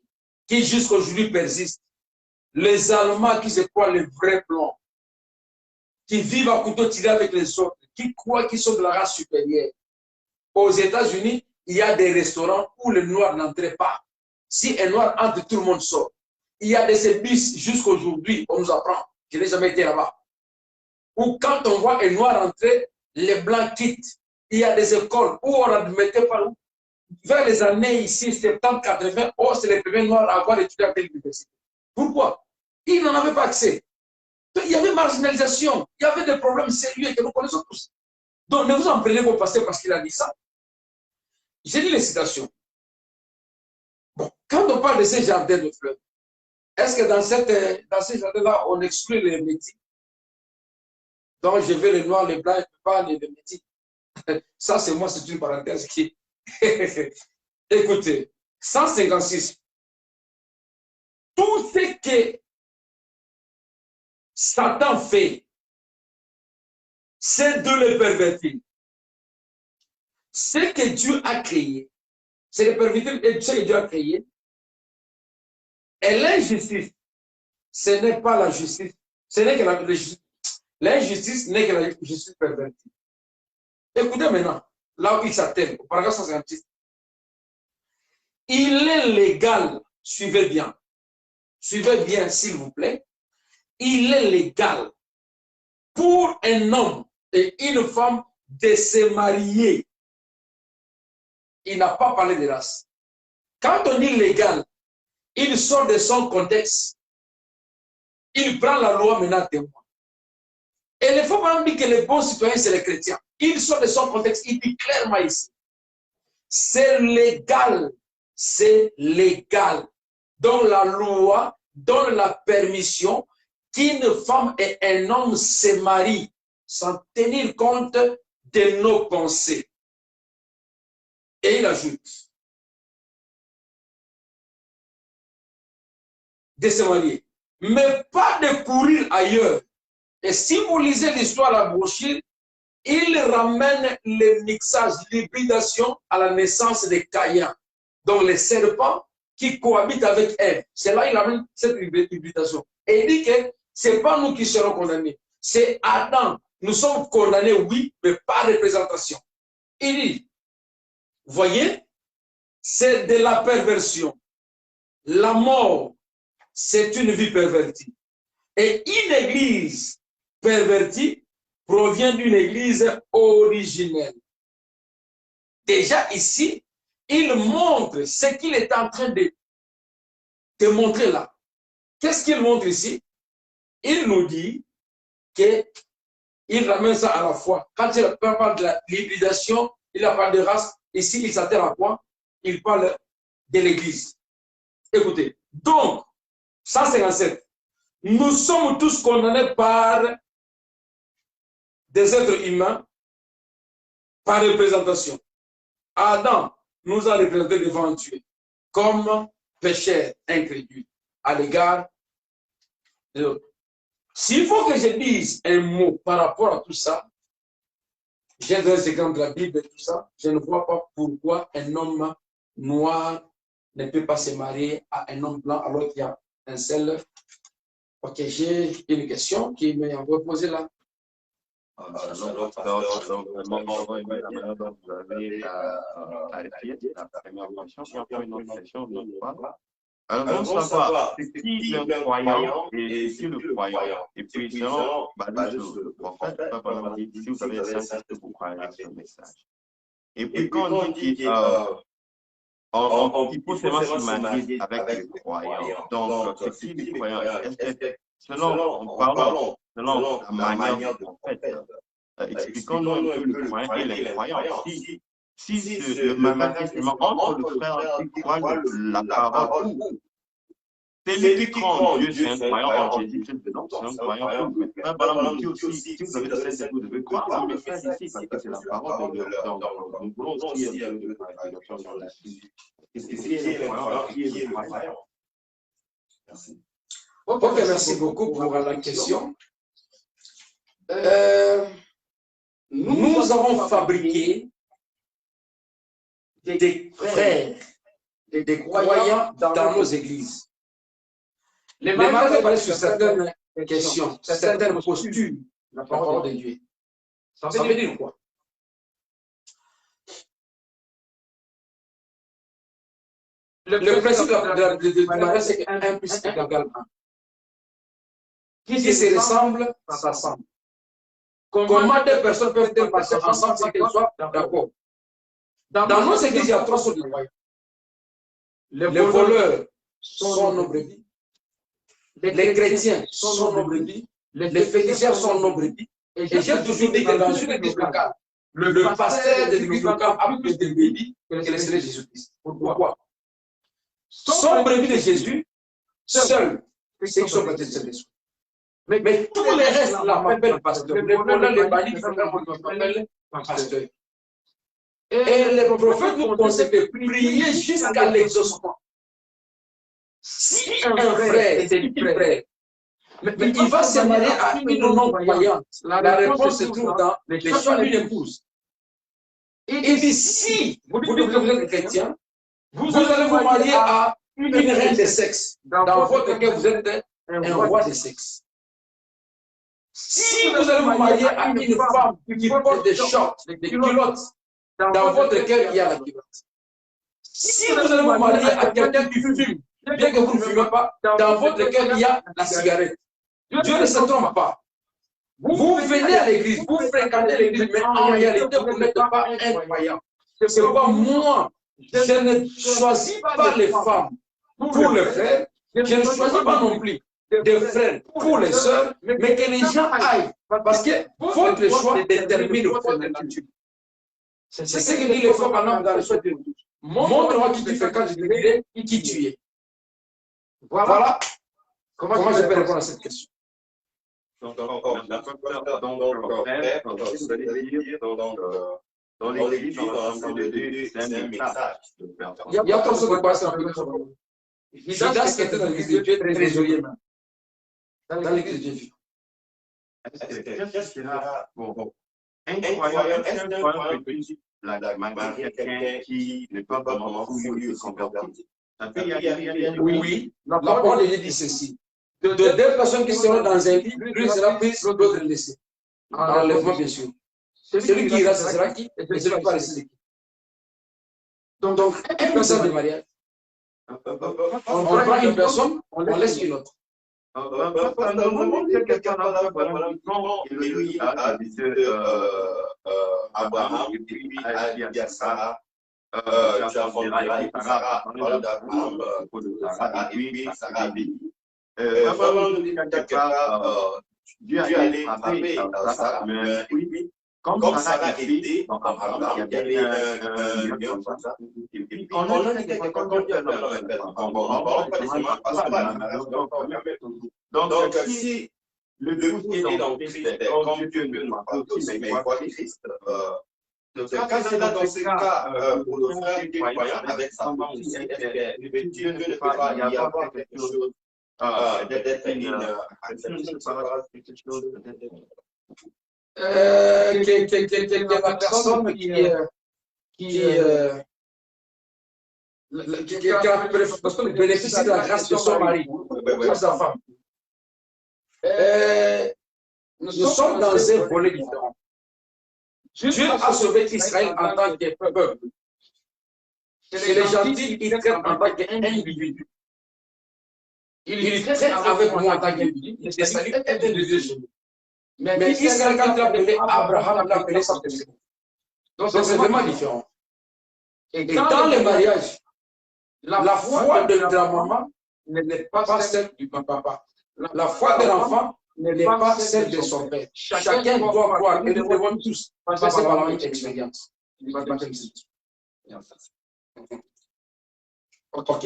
qui jusqu'aujourd'hui persiste, les Allemands qui se croient les vrais blancs, qui vivent à couteau tiré avec les autres, qui croient qu'ils sont de la race supérieure. Aux États-Unis, il y a des restaurants où le noir n'entrait pas. Si un noir entre, tout le monde sort. Il y a des services jusqu'aujourd'hui, on nous apprend, je n'ai jamais été là-bas, où quand on voit un noir entrer, les blancs quittent. Il y a des écoles où on n'admettait pas. Vers les années ici, 70-80, oh, c'est les premiers noirs à avoir étudié à l'université. Pourquoi? Ils n'en avaient pas accès. Donc, il y avait marginalisation, il y avait des problèmes sérieux que nous connaissons tous. Donc, ne vous en prenez pas pasteur parce qu'il a dit ça. J'ai dit les citations. Bon, quand on parle de ces jardins de fleurs, est-ce que dans ces jardins-là, on exclut les métis? Donc, je veux les noirs, les blancs, je ne peux pas les métis. Ça, c'est moi, c'est une parenthèse qui... Écoutez, 156. Tout ce que Satan fait, c'est de le pervertir. Ce que Dieu a créé, c'est le pervertir et ce que Dieu a créé. Et l'injustice, ce n'est pas la justice, ce n'est que la justice. L'injustice n'est que la justice pervertie. Écoutez maintenant, là où il s'attelle, au paragraphe 156. Il est légal, suivez bien s'il vous plaît, il est légal pour un homme et une femme de se marier. Il n'a pas parlé de race. Quand on dit légal, il sort de son contexte. Il prend la loi maintenant témoin. Et il ne faut pas dire que les bons citoyens, c'est les chrétiens. Il sort de son contexte. Il dit clairement ici. C'est légal. C'est légal. Donc la loi donne la permission qu'une femme et un homme se marient sans tenir compte de nos pensées. Et il ajoute, de se marier, mais pas de courir ailleurs. Et si vous lisez l'histoire de la brochure, il ramène le mixage, l'hybridation à la naissance de Caïn, donc les serpents qui cohabitent avec Ève. C'est là qu'il amène cette hybridation. Et il dit que ce n'est pas nous qui serons condamnés, c'est Adam. Nous sommes condamnés, oui, mais par représentation. Il dit, voyez, c'est de la perversion. La mort, c'est une vie pervertie. Et une église pervertie provient d'une église originelle. Déjà ici, il montre ce qu'il est en train de montrer là. Qu'est-ce qu'il montre ici? Il nous dit qu'il ramène ça à la fois. Quand il parle de l'hybridation, il parle de race. Ici, il s'attelle à quoi? Il parle de l'église. Écoutez, donc, 157. Nous sommes tous condamnés par des êtres humains, par représentation. Adam nous a représenté devant Dieu comme pécheurs incrédules à l'égard de l'autre. S'il faut que je dise un mot par rapport à tout ça, j'ai des exemples de la Bible et tout ça, je ne vois pas pourquoi un homme noir ne peut pas se marier à un homme blanc alors qu'il y a un seul. Ok, j'ai une question qui m'est posée là. Alors, vous avez clarifié la première question, et après une autre question de notre part. Alors, nous savoir c'est qui le croyant et qui le croyant. Et puis, selon le prophète, si vous avez les 5 que vous croyez sur le message. Et puis, quand on dit qu'il faut seulement se marier avec les croyants, donc c'est qui les croyants? Selon la manière du prophète, expliquons-nous un peu le croyant et les croyants. Si le mariage est seulement entre le frère qui croit la parole, c'est lui qui croit en Dieu, c'est un croyant en Jésus-Christ, non, c'est un croyant. Mais frère Branham dit aussi, si vous avez le Saint-Esprit, vous devez croire en le message ici, parce que c'est la parole de Dieu. Donc, nous voulons aussi un peu de clarification là-dessus. Qu'est-ce que c'est le croyant? Qui est le croyant? Merci. Ok, merci beaucoup pour la question. Nous avons fabriqué des frères, des croyants dans nos églises. Les mariages parlent sur certaines questions, certaines postures de la parole de Dieu. Ça veut dire quoi? Le principe de mariage, c'est que 1 plus 1 égale 1. Qui se ressemble, s'assemble. Comment deux personnes peuvent-elles passer ensemble sans qu'elles soient d'accord? Dans nos églises, il y a 3 sortes de croyants. Les voleurs sont nos brebis. Les chrétiens sont nos brebis. Les féticheurs sont nos brebis. Et j'ai toujours dit que dans une église locale, le pasteur de l'église locale a plus de brebis que le Seigneur Jésus-Christ. Pourquoi? Sont brebis de Jésus, seuls, ceux qui sont baptisés de Saint-Esprit. Mais tous les restes l'appellent pasteur. Les voleurs, les bandits, l'appellent pasteur. Et les prophètes nous conseillent de prier jusqu'à l'exaucement. Si un frère est dit frère, mais il va se marier à une non-croyante, la réponse se trouve dans les choix d'une épouse. Et dit, si vous dites que vous êtes chrétien, vous allez vous marier à une reine de sexe. Dans votre cas, vous êtes un roi de sexe. Si vous allez vous marier à une femme qui porte des shorts, des culottes, dans votre cœur, il y a la culotte. Si vous allez vous marier à quelqu'un qui fume, bien que vous ne fumez pas, dans votre cœur, il y a la cigarette. Dieu ne se trompe pas. Vous venez à l'église, vous fréquentez l'église, mais en réalité, vous n'êtes pas un croyant. C'est pourquoi moi, je ne choisis pas les femmes pour les frères, je ne choisis pas non plus des frères pour les sœurs, mais que les gens aillent. Parce que votre choix détermine votre nature. C'est ce que dit le frère Branham dans le choix de Dieu. Montre-moi qui tu fais quand je te dirai qui tu es. Voilà comment je peux répondre à cette question. Donc, dans l'église, dans l'ensemble de Dieu, c'est un message. Il y a autre chose de quoi ça. Judas était dans l'église de Dieu, trésorier même. Dans l'église de Dieu. Qu'est-ce qu'il a? Bon, incroyable, est-ce qu'un croyant peut dire la marier quelqu'un qui n'est pas vraiment fouilleux se convertir? Oui, la parole de Dieu dit ceci. De deux personnes qui seront dans un lit, l'une sera prise, l'autre laissée. Enlèvement, bien sûr. Celui qui ira, ce sera qui? Et celui qui va rester qui? Donc, une personne de mariage. On prend une personne, on laisse une autre. Quelqu'un a dit Abraham, et puis a dit à Sarah, tu as fondé Sarah, et puis Sarah dit, Dieu a été frappé dans ça, mais oui, comme Sarah était dans Abraham, il y avait un lien comme ça. Et puis, on a dit que quand Dieu a fait donc, si le Dieu est dans Christ, comme Dieu nous l'a aussi, mais il voit Christ, quand c'est dans ce cas, pour le frère qui est croyant avec sa femme aussi, le Dieu ne peut pas y avoir quelque chose d'être la personne qui bénéficie de la grâce de son mari, de sa femme. Nous sommes dans un volet différent. Dieu a sauvé Israël en tant que peuple. Chez les gentils, il traite en tant qu'individu. Il traite avec moi en tant qu'individu. Le salut est un de Dieu chez nous. Mais Israël, quand il a appelé Abraham, il a appelé sa personne. Donc c'est vraiment différent. Et dans le mariage, la foi de la maman n'est pas celle du papa. La foi de l'enfant n'est pas celle de son père. Chacun doit croire et nous devons tous passer par la même expérience. Ok.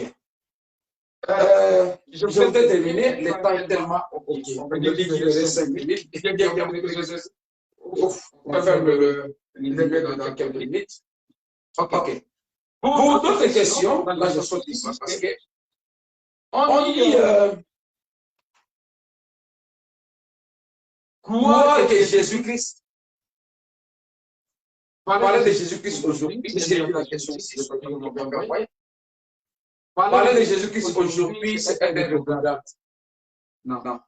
Je vais terminer, le temps est tellement ok. On peut dire qu'il reste 5 minutes. On va faire le dans quelques minutes. Ok. Pour d'autres questions, là je saute ici parce que on dit croire que Jésus-Christ, parler de Jésus-Christ aujourd'hui, c'est la question ici, parler de Jésus-Christ aujourd'hui, c'est être regardable. Non.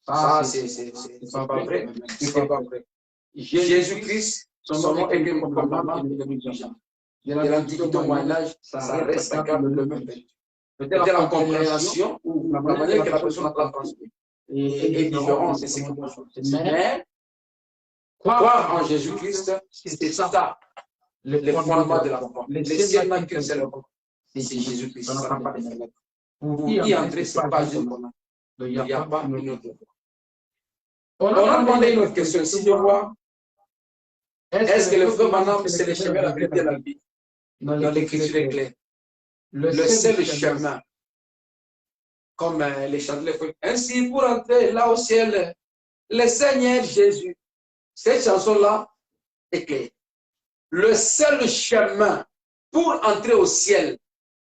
Ça, c'est pas vrai. C'est pas vrai. Jésus-Christ, son nom est bien comme maman de l'Église. De l'Antiquité au Moyen-Âge, ça reste le même. Peut-être la compréhension ou la manière que la personne a transmis est différente, c'est ce que nous sommes. Mais croire en Jésus-Christ, c'est ça, le fondement de la foi. Le ciel n'a qu'une seule foi, c'est Jésus-Christ. Pour y entrer, ce n'est pas juste qu'on a. Il n'y a pas une autre foi. On a demandé une autre question. Si je vois, est-ce que le frère Branham, c'est le chemin, la vérité, la vie? Dans l'écriture est claire. Le seul chemin, comme les chants de l'Écriture. Ainsi, pour entrer là au ciel, le Seigneur Jésus. Cette chanson-là est claire. Le seul chemin pour entrer au ciel,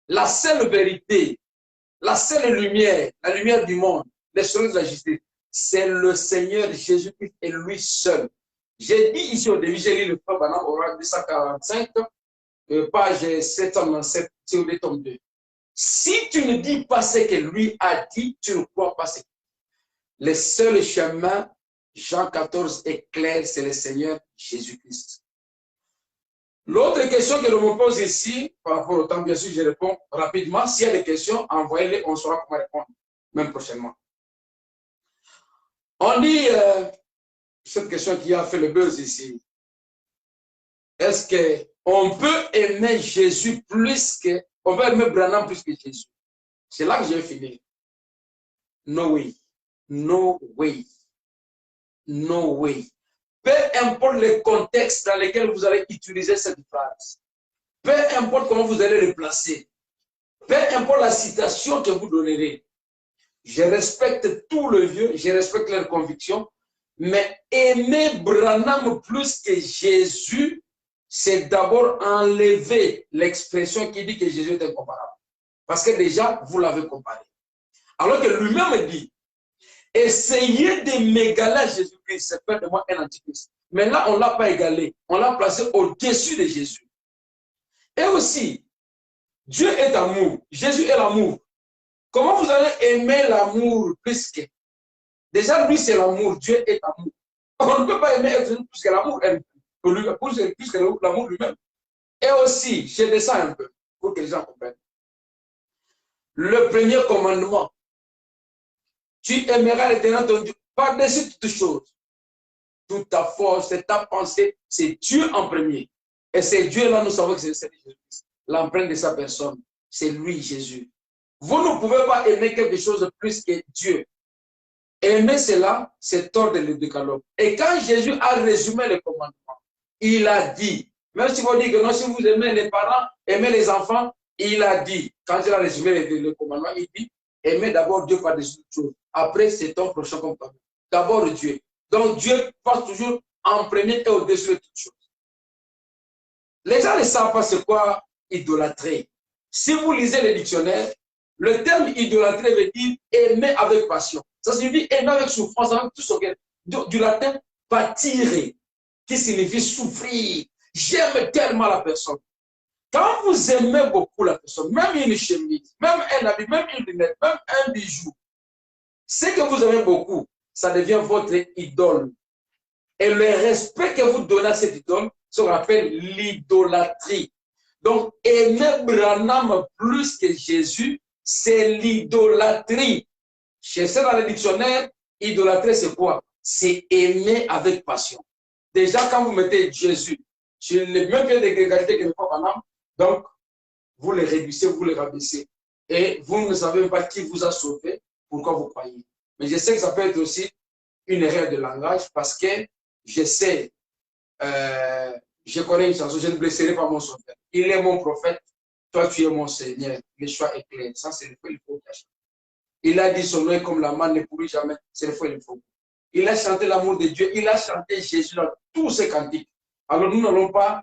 la seule vérité, la seule lumière, la lumière du monde, les choses de la justice, c'est le Seigneur Jésus-Christ et lui seul. J'ai dit ici au début, j'ai lu le frère Branham au 245, page 797, c'est au tome 2. Si tu ne dis pas ce que lui a dit, tu ne crois pas ce qu'il dit. Le seul chemin, Jean 14 est clair, c'est le Seigneur Jésus-Christ. L'autre question que je me pose ici, par rapport au temps, bien sûr, je réponds rapidement. S'il y a des questions, envoyez-les, on saura comment répondre, même prochainement. On dit, cette question qui a fait le buzz ici, est-ce qu'on peut aimer Jésus plus que, on peut aimer Branham plus que Jésus? C'est là que j'ai fini. No way. No way. No way. Peu importe le contexte dans lequel vous allez utiliser cette phrase, peu importe comment vous allez le placer, peu importe la citation que vous donnerez, je respecte tous les vieux, je respecte leurs convictions, mais aimer Branham plus que Jésus, c'est d'abord enlever l'expression qui dit que Jésus est incomparable. Parce que déjà, vous l'avez comparé. Alors que lui-même dit, essayez de m'égaler à Jésus-Christ, c'est faire de moi un antichrist. Mais là, on ne l'a pas égalé. On l'a placé au-dessus de Jésus. Et aussi, Dieu est amour. Jésus est l'amour. Comment vous allez aimer l'amour plus que... Déjà, lui, c'est l'amour. Dieu est amour. On ne peut pas aimer plus que l'amour, plus que l'amour lui-même. Et aussi, je descends un peu pour que les gens comprennent. Le premier commandement, tu aimeras l'éternel ton Dieu par-dessus toutes choses. Toute ta force, ta pensée, c'est Dieu en premier. Et c'est Dieu-là, nous savons que c'est Jésus-Christ. L'empreinte de sa personne, c'est lui, Jésus. Vous ne pouvez pas aimer quelque chose de plus que Dieu. Aimer cela, c'est tordre le décalogue. Et quand Jésus a résumé le commandement, il a dit, même si vous dites que non, si vous aimez les parents, aimez les enfants, il a dit, quand il a résumé le commandement, il dit, aimez d'abord Dieu par-dessus toutes choses. Après, c'est ton prochain comme toi. D'abord Dieu. Donc Dieu passe toujours en premier et au-dessus de toutes choses. Les gens ne savent pas c'est quoi idolâtrer. Si vous lisez le dictionnaire, le terme idolâtrer veut dire aimer avec passion. Ça signifie aimer avec souffrance, avec tout ce que du latin patire, qui signifie souffrir. J'aime tellement la personne. Quand vous aimez beaucoup la personne, même une chemise, même un habit, même une lunette, même un bijou, ce que vous aimez beaucoup, ça devient votre idole. Et le respect que vous donnez à cette idole, ça qu'on appelle l'idolâtrie. Donc, aimer Branham plus que Jésus, c'est l'idolâtrie. Cherchez dans le dictionnaire, idolâtrie, c'est quoi? C'est aimer avec passion. Déjà, quand vous mettez Jésus sur le même pied d'égalité que le pape Branham, donc, vous le réduisez, vous le rabaissez. Et vous ne savez même pas qui vous a sauvé, pourquoi vous croyez. Mais je sais que ça peut être aussi une erreur de langage parce que je sais, je connais une chanson, je ne blesserai pas mon sauveur. Il est mon prophète, toi tu es mon Seigneur. Le choix est clair. Ça, c'est le faux, il faut cacher. Il a dit son nom est comme la manne ne pourrit jamais. C'est le faux, il faut. Il a chanté l'amour de Dieu. Il a chanté Jésus dans tous ses cantiques. Alors nous n'allons pas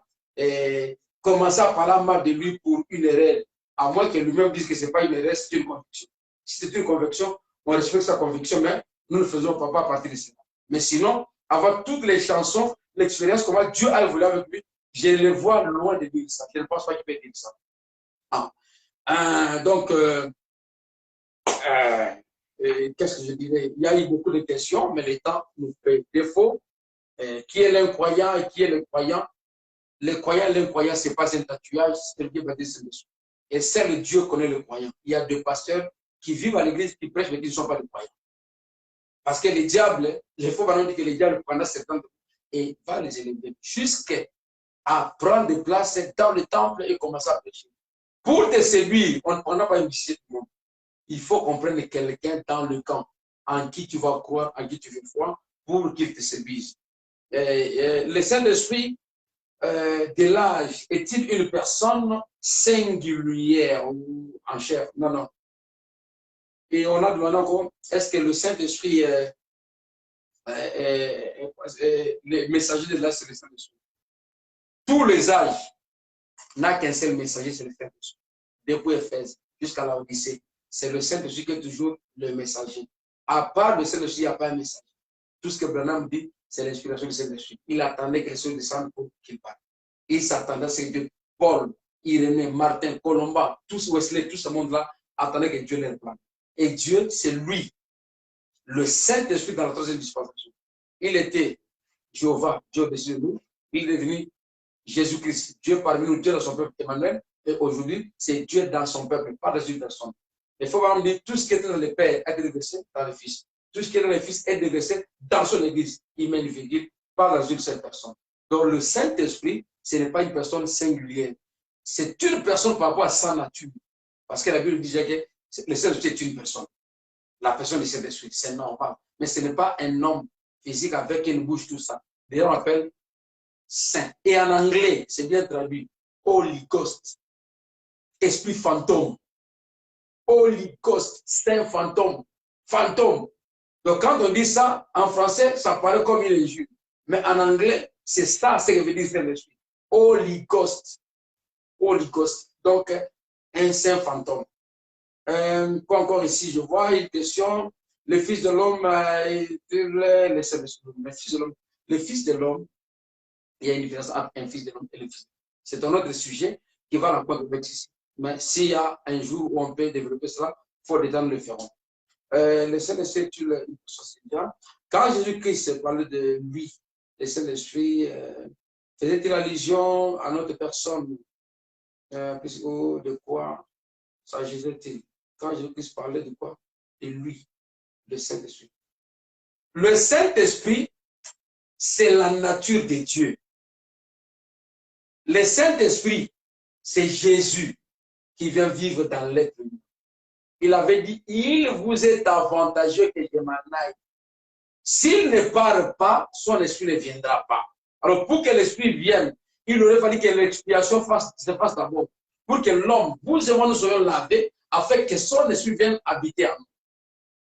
commencer à parler mal de lui pour une erreur, à moins que lui-même dise que ce n'est pas une erreur, c'est une conviction. Si c'est une conviction, on respecte sa conviction, mais nous ne faisons pas partie de cela. Mais sinon, avant toutes les chansons, l'expérience, comment Dieu a évolué avec lui, je le vois loin de dire ça. Je ne pense pas qu'il peut dire ça. Donc, qu'est-ce que je dirais? Il y a eu beaucoup de questions, mais le temps nous fait défaut. Qui est l'incroyant et qui est le croyant? Le croyant et l'incroyant, ce n'est pas un tatouage, c'est Dieu baptisé dessus. Et seul Dieu connaît le croyant. Il y a deux pasteurs qui vivent à l'église, qui prêchent, mais qui ne sont pas des croyants. Parce que les diables, il faut vraiment dire que les diables pendant 7 ans et va les élever jusqu'à prendre des places dans le temple et commencer à prêcher. Pour te séduire, on n'a pas une visite du monde. Il faut comprendre quelqu'un dans le camp en qui tu vas croire, en qui tu veux croire, pour qu'il te séduise. Le Saint-Esprit de l'âge est-il une personne singulière ou en chair? Non, non. Et on a demandé encore, est-ce que le Saint-Esprit, le messager de l'âge, c'est le Saint-Esprit? Tous les âges n'a qu'un seul messager, c'est le Saint-Esprit. Depuis Éphèse jusqu'à la Odyssée, c'est le Saint-Esprit qui est toujours le messager. À part le Saint-Esprit, il n'y a pas un messager. Tout ce que Branham dit, c'est l'inspiration du Saint-Esprit. Il attendait que les choses descendent pour qu'il parle. Il s'attendait à ce que Paul, Irénée, Martin, Colomba, tous Wesley, tout ce monde-là attendait que Dieu les plante. Et Dieu, c'est lui, le Saint-Esprit dans la troisième dispensation. Il était Jéhovah, Dieu au-dessus de nous. Il est devenu Jésus-Christ, Dieu parmi nous, Dieu dans son peuple Emmanuel. Et aujourd'hui, c'est Dieu dans son peuple, pas dans une personne. Il faut vraiment dire tout ce qui est dans le Père est déversé dans le Fils. Tout ce qui est dans le Fils est déversé dans son Église. Il met une virgule, pas dans une seule personne. Donc le Saint-Esprit, ce n'est pas une personne singulière. C'est une personne par rapport à sa nature. Parce que la Bible disait que le Saint-Esprit est une personne. La personne du Saint-Esprit, c'est normal. Mais ce n'est pas un homme physique avec une bouche, tout ça. D'ailleurs, on appelle saint. Et en anglais, c'est bien traduit. Holy Ghost. Esprit fantôme. Holy Ghost. Saint fantôme. Fantôme. Donc, quand on dit ça, en français, ça paraît comme une injure. Mais en anglais, c'est ça, ce que veut dire Saint-Esprit. Holy Ghost. Holy Ghost. Donc, un saint fantôme. Quoi encore ici? Je vois une question. Le Fils de l'homme, le Fils de l'homme, il y a une différence entre un Fils de l'homme et le Fils. C'est un autre sujet qui va la prendre ici. Mais s'il y a un jour où on peut développer cela, il faut détendre le ferron. Le Saint-Esprit, quand Jésus-Christ parlait de lui, le Saint-Esprit, faisait-il allusion à notre personne? De quoi s'agissait-il? Quand Jésus-Christ parlait de quoi? De lui, le Saint-Esprit. Le Saint-Esprit, c'est la nature de Dieu. Le Saint-Esprit, c'est Jésus qui vient vivre dans l'être humain. Il avait dit, il vous est avantageux que je m'en aille. S'il ne parle pas, son esprit ne viendra pas. Alors, pour que l'esprit vienne, il aurait fallu que l'expiation se fasse d'abord. Pour que l'homme, vous et moi, nous soyons lavés, afin que son esprit vienne habiter en nous.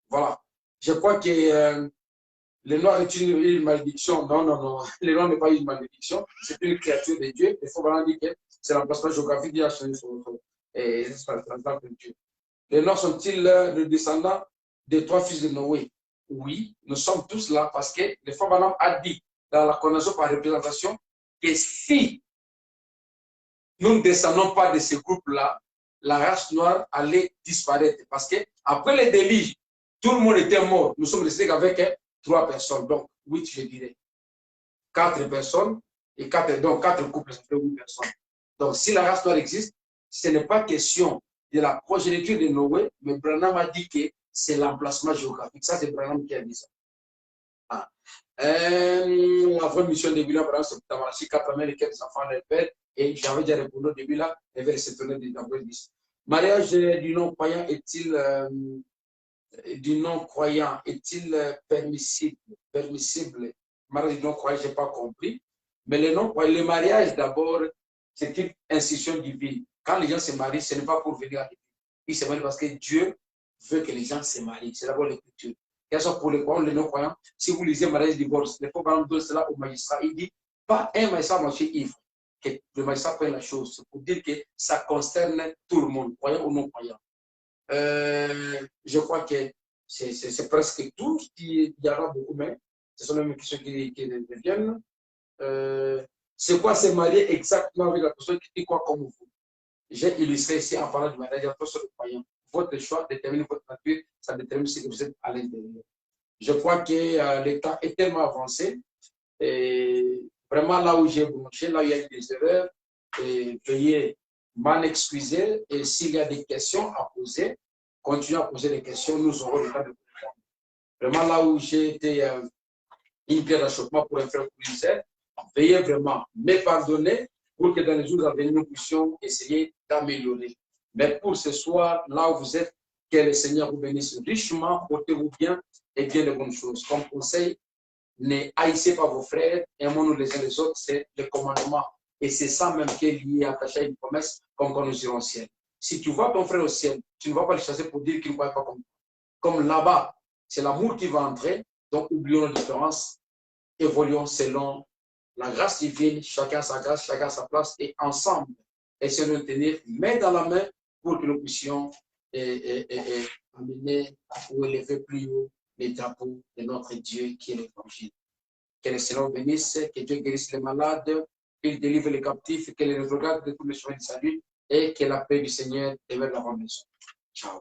Voilà. Je crois que le noir est une malédiction. Non, non, non. Le noir n'est pas une malédiction. C'est une créature de Dieu. Il faut vraiment dire que c'est l'emplacement géographique qui a changé son Dieu. Les noirs sont-ils le descendant des 3 fils de Noé? Oui, nous sommes tous là parce que le frère Branham a dit dans la connaissance par représentation que si nous ne descendons pas de ce groupe-là, la race noire allait disparaître. Parce que après les déluge, tout le monde était mort. Nous sommes restés avec 3 personnes. Donc, 8, je dirais. 4 personnes et 4 couples, ça fait 8 personnes. Donc, si la race noire existe, ce n'est pas question de la progéniture de Noé, mais Branham a dit que c'est l'emplacement géographique. Ça, c'est Branham qui a dit ça. Ah. La vraie mission de Villa, par exemple, c'est d'avoir 4 américains, des enfants de père, et j'avais déjà répondu au début là, et vers se tourner dans le 10. Mariage du non-croyant est-il permissible? Mariage du non-croyant, je n'ai pas compris. Mais le mariage, d'abord, c'est une institution divine. Quand les gens se marient, ce n'est pas pour venir à l'église. Ils se marient parce que Dieu veut que les gens se marient. C'est d'abord l'écriture. Et ça, pour les croyants, les non-croyants, si vous lisez mariage divorce, il faut par exemple donner cela au magistrat. Il dit, pas un magistrat marché ivre, que le magistrat prenne la chose. C'est pour dire que ça concerne tout le monde, croyant ou non-croyant. Je crois que c'est presque tout. Il y aura beaucoup, mais ce sont les mêmes questions qui reviennent. C'est quoi se marier exactement avec la personne qui dit quoi comme vous? J'ai illustré ici en parlant du mariage entre les croyants. Votre choix détermine votre nature, ça détermine ce que vous êtes à l'intérieur. Je crois que l'état est tellement avancé. Et vraiment, là où j'ai bronché, là où il y a eu des erreurs, veuillez m'en excuser. Et s'il y a des questions à poser, continuez à poser des questions, nous aurons le temps de répondre. Vraiment, là où j'ai été une pierre d'achoppement pour un frère commissaire, veuillez vraiment me pardonner pour que dans les jours à venir, nous puissions essayer d'améliorer. Mais pour ce soir, là où vous êtes, que le Seigneur vous bénisse richement, portez-vous bien et bien de bonnes choses. Comme conseil, ne haïssez pas vos frères, aimons-nous les uns les autres, c'est le commandement. Et c'est ça même qui est lié, attaché à une promesse, comme quand nous irons au ciel. Si tu vois ton frère au ciel, tu ne vas pas le chasser pour dire qu'il ne croit pas comme là-bas. C'est l'amour qui va entrer, donc oublions la différence, évoluons selon la grâce divine, chacun sa grâce, chacun sa place, et ensemble, essayons de tenir main dans la main pour que nous puissions amener ou élever plus haut les drapeaux de notre Dieu qui est l'Évangile. Que le Seigneur bénisse, que Dieu guérisse les malades, qu'il délivre les captifs, qu'il les regarde de tous les chemins de salut et que la paix du Seigneur demeure dans la maison. Ciao.